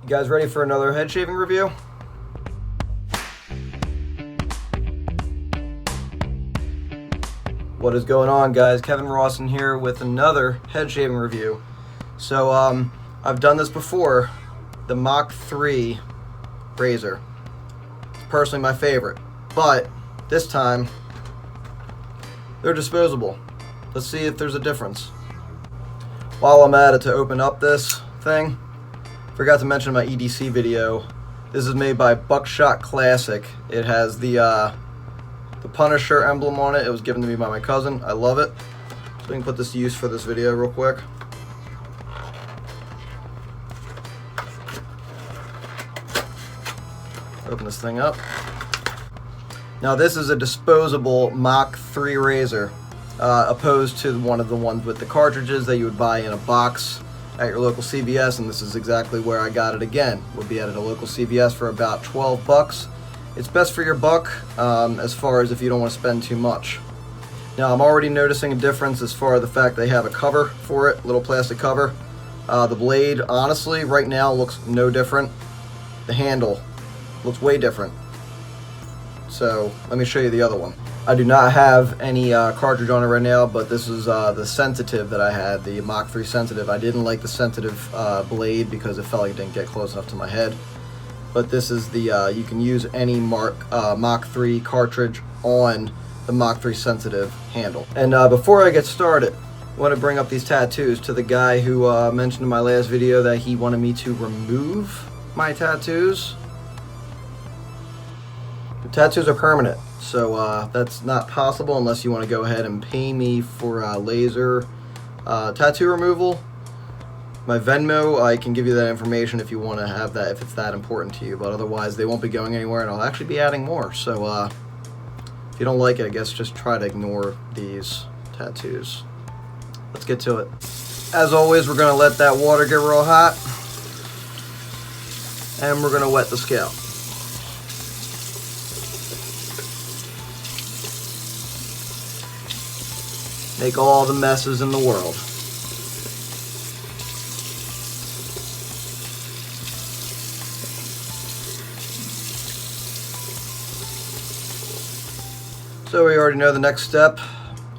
You guys ready for another head shaving review? What is going on, guys? Kevin Rawson here with another head shaving review. So I've done this before, the Mach 3 razor. It's personally my favorite, but this time they're disposable. Let's see if there's a difference. While I'm at it, to open up this thing, forgot to mention my EDC video. This is made by Buckshot Classic. It has the Punisher emblem on it. It was given to me by my cousin. I love it. So we can put this to use for this video real quick. Open this thing up. Now this is a disposable Mach 3 razor, opposed to one of the ones with the cartridges that you would buy in a box at your local CVS, and this is exactly where I got it again. We'll be at a local CVS for about 12 bucks. It's best for your buck, as far as if you don't want to spend too much. Now I'm already noticing a difference as far as the fact they have a cover for it, little plastic cover. The blade, honestly, right now looks no different. The handle looks way different. So let me show you the other one. I do not have any cartridge on it right now, but this is the sensitive that I had, the Mach 3 sensitive. I didn't like the sensitive blade because it felt like it didn't get close enough to my head. But this is the, you can use any Mach 3 cartridge on the Mach 3 sensitive handle. And before I get started, I want to bring up these tattoos to the guy who mentioned in my last video that he wanted me to remove my tattoos. The tattoos are permanent, so that's not possible unless you want to go ahead and pay me for laser tattoo removal. My Venmo, I can give you that information if you want to have that, if it's that important to you, but otherwise they won't be going anywhere, and I'll actually be adding more. So if you don't like it, I guess just try to ignore these tattoos. Let's get to it. As always, we're going to let that water get real hot, and we're going to wet the scalp. Make all the messes in the world. So we already know the next step,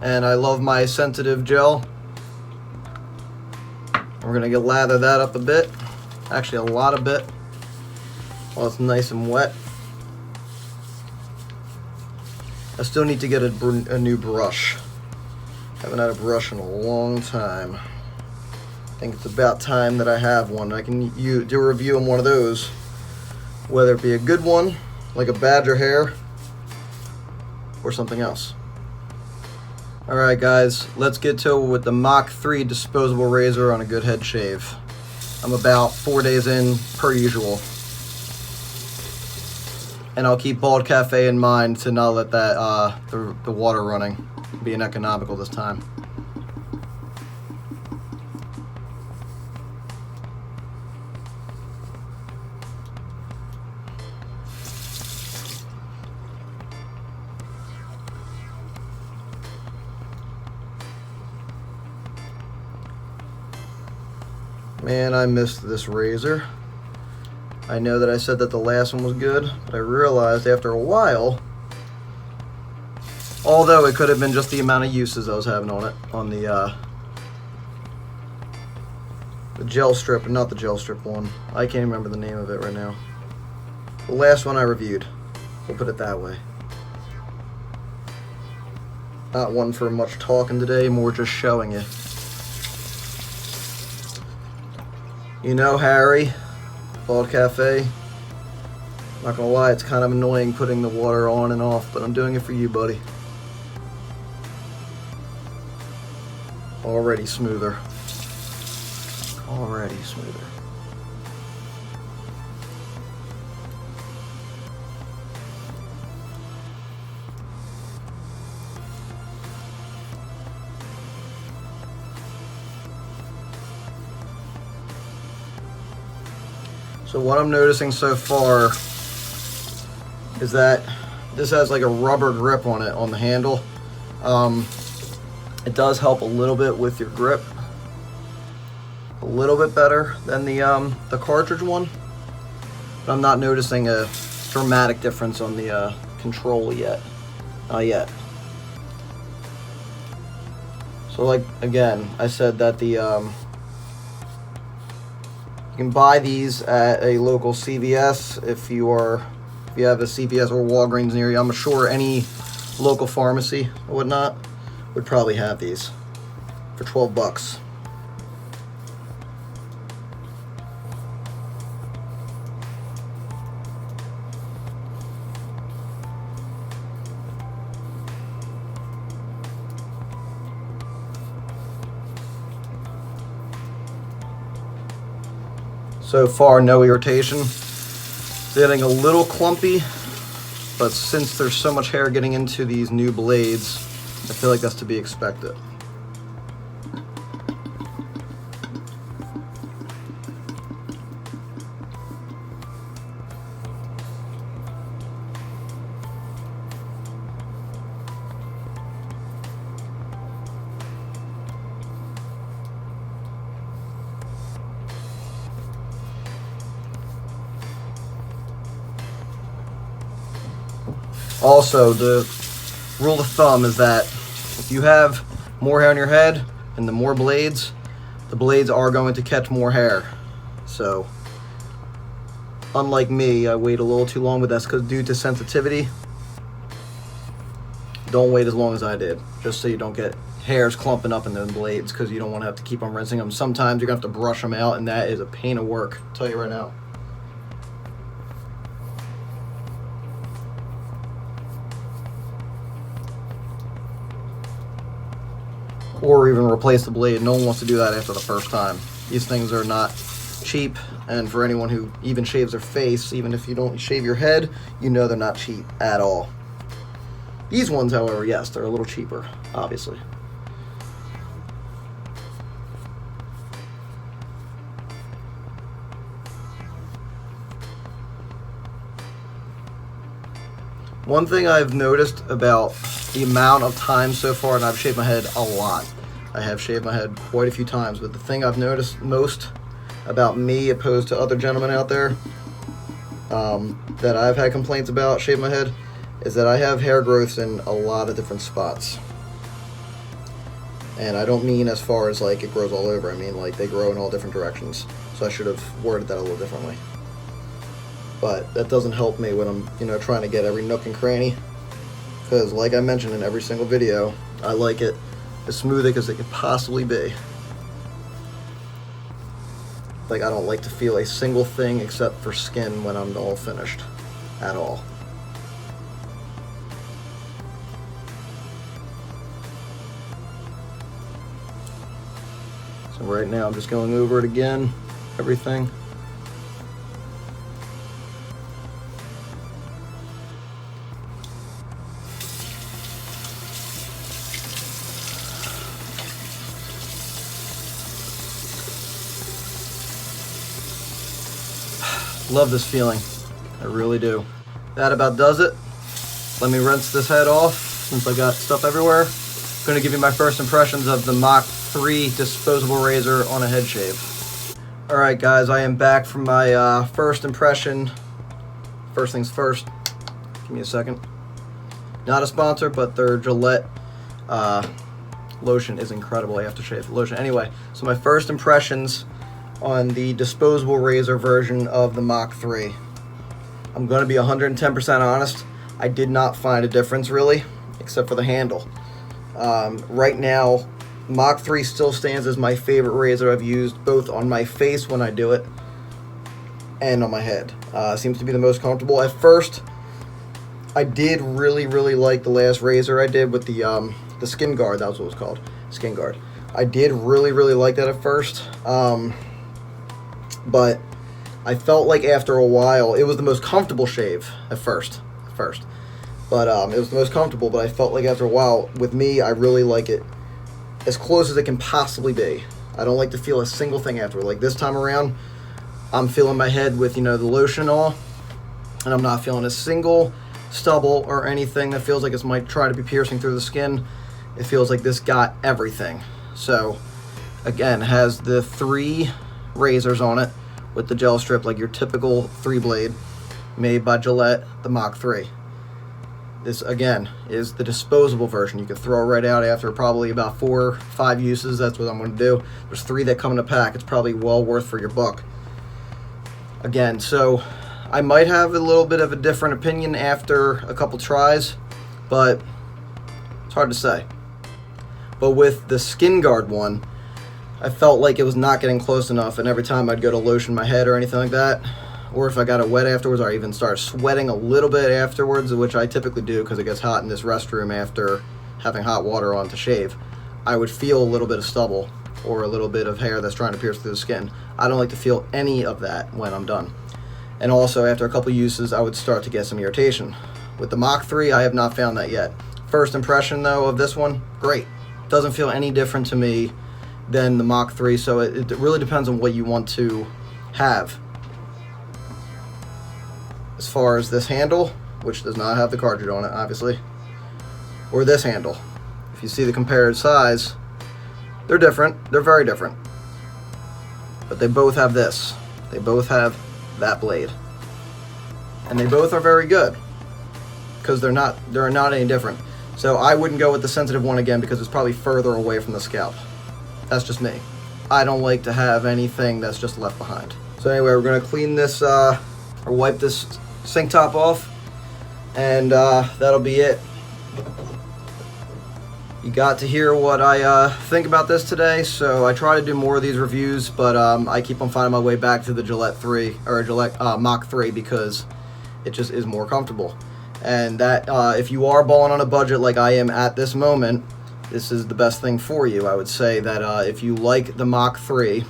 and I love my sensitive gel. We're gonna lather that up a bit, actually a lot of bit, while it's nice and wet. I still need to get a new brush. Haven't had a brush in a long time. I think it's about time that I have one. I can do a review on one of those, whether it be a good one, like a badger hair, or something else. Alright guys, let's get to it with the Mach 3 disposable razor on a good head shave. I'm about 4 days in, per usual. And I'll keep Bald Cafe in mind to not let that the water running being economical this time. Man, I missed this razor. I know that I said that the last one was good, but I realized after a while, although it could have been just the amount of uses I was having on it, on the gel strip, not the gel strip one. I can't remember the name of it right now. The last one I reviewed, we'll put it that way. Not one for much talking today, more just showing you. You know, Harry, Bald Cafe, not gonna lie, it's kind of annoying putting the water on and off, but I'm doing it for you, buddy. Already smoother. Already smoother. So what I'm noticing so far is that this has like a rubber grip on it, on the handle. It does help a little bit with your grip. A little bit better than the cartridge one. but I'm not noticing a dramatic difference on the control yet. Not yet. So like, again, I said that the you can buy these at a local CVS if you have a CVS or Walgreens near you. I'm sure any local pharmacy or whatnot would probably have these for 12 bucks. So far, no irritation. It's getting a little clumpy, but since there's so much hair getting into these new blades, I feel like that's to be expected. Also, the rule of thumb is that if you have more hair on your head and the more blades, the blades are going to catch more hair. So, unlike me, I wait a little too long, but that's because due to sensitivity. Don't wait as long as I did, just so you don't get hairs clumping up in the blades, because you don't want to have to keep on rinsing them. Sometimes you're going to have to brush them out, and that is a pain of work, I'll tell you right now. Or even replace the blade. No one wants to do that after the first time. These things are not cheap, and for anyone who even shaves their face, even if you don't shave your head, you know they're not cheap at all. These ones, however, yes, they're a little cheaper, obviously. One thing I've noticed about the amount of time so far, and I've shaved my head a lot. I have shaved my head quite a few times, but the thing I've noticed most about me opposed to other gentlemen out there that I've had complaints about shaving my head is that I have hair growths in a lot of different spots. And I don't mean as far as like it grows all over, I mean like they grow in all different directions. So I should have worded that a little differently. But that doesn't help me when I'm, trying to get every nook and cranny. Because like I mentioned in every single video, I like it as smooth as it could possibly be. Like I don't like to feel a single thing except for skin when I'm all finished. At all. So right now I'm just going over it again, everything. Love this feeling, I really do. That about does it. Let me rinse this head off since I got stuff everywhere. I'm going to give you my first impressions of the Mach 3 disposable razor on a head shave. Alright guys, I am back from my first impression. First things first, give me a second. Not a sponsor, but their Gillette lotion is incredible. Aftershave lotion. Anyway, so my first impressions on the disposable razor version of the Mach 3. I'm going to be 110% honest. I did not find a difference really, except for the handle. Right now, Mach 3 still stands as my favorite razor I've used, both on my face when I do it, and on my head. Seems to be the most comfortable. At first, I did really like the last razor I did with the skin guard. That was what it was called, skin guard. I did really like that at first. But I felt like after a while, it was the most comfortable shave at first. But it was the most comfortable, but I felt like after a while, with me, I really like it as close as it can possibly be. I don't like to feel a single thing after. Like this time around, I'm feeling my head with, the lotion and all, and I'm not feeling a single stubble or anything that feels like it might try to be piercing through the skin. It feels like this got everything. So, again, it has the 3 razors on it, with the gel strip like your typical 3-blade made by Gillette, the Mach 3. This, again, is the disposable version. You can throw it right out after probably about 4 or 5 uses. That's what I'm going to do. There's 3 that come in a pack. It's probably well worth for your buck. Again, so I might have a little bit of a different opinion after a couple tries, but it's hard to say. But with the Skin Guard one, I felt like it was not getting close enough, and every time I'd go to lotion my head or anything like that, or if I got it wet afterwards, or I even started sweating a little bit afterwards, which I typically do because it gets hot in this restroom after having hot water on to shave, I would feel a little bit of stubble or a little bit of hair that's trying to pierce through the skin. I don't like to feel any of that when I'm done. And also, after a couple uses, I would start to get some irritation. With the Mach 3, I have not found that yet. First impression, though, of this one, great. Doesn't feel any different to me than the Mach 3, so it really depends on what you want to have. As far as this handle, which does not have the cartridge on it, obviously, or this handle. If you see the compared size, they're different. They're very different. But they both have this. They both have that blade. And they both are very good because they're not any different. So I wouldn't go with the sensitive one again because it's probably further away from the scalp. That's just me. I don't like to have anything that's just left behind. So anyway, we're going to clean this, or wipe this sink top off, and that'll be it. You got to hear what I think about this today, so I try to do more of these reviews, but I keep on finding my way back to the Gillette 3, or Gillette Mach 3, because it just is more comfortable. And that, if you are balling on a budget like I am at this moment, this is the best thing for you. I would say that if you like the Mach 3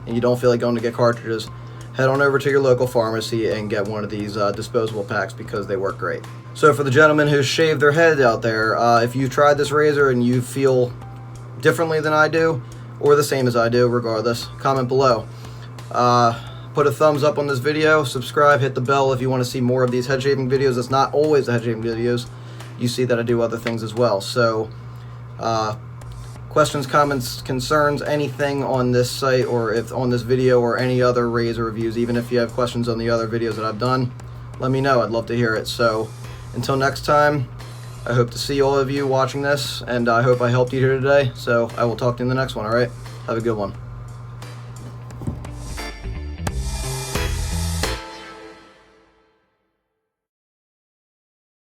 and you don't feel like going to get cartridges, head on over to your local pharmacy and get one of these disposable packs because they work great. So for the gentlemen who shave their heads out there, if you tried this razor and you feel differently than I do, or the same as I do, regardless, comment below. Put a thumbs up on this video, subscribe, hit the bell if you want to see more of these head shaving videos. It's not always the head shaving videos. You see that I do other things as well. So questions, comments, concerns, anything on this site or if on this video or any other razor reviews, even if you have questions on the other videos that I've done, let me know. I'd love to hear it. So until next time, I hope to see all of you watching this, and I hope I helped you here today. So I will talk to you in the next one, all right? Have a good one.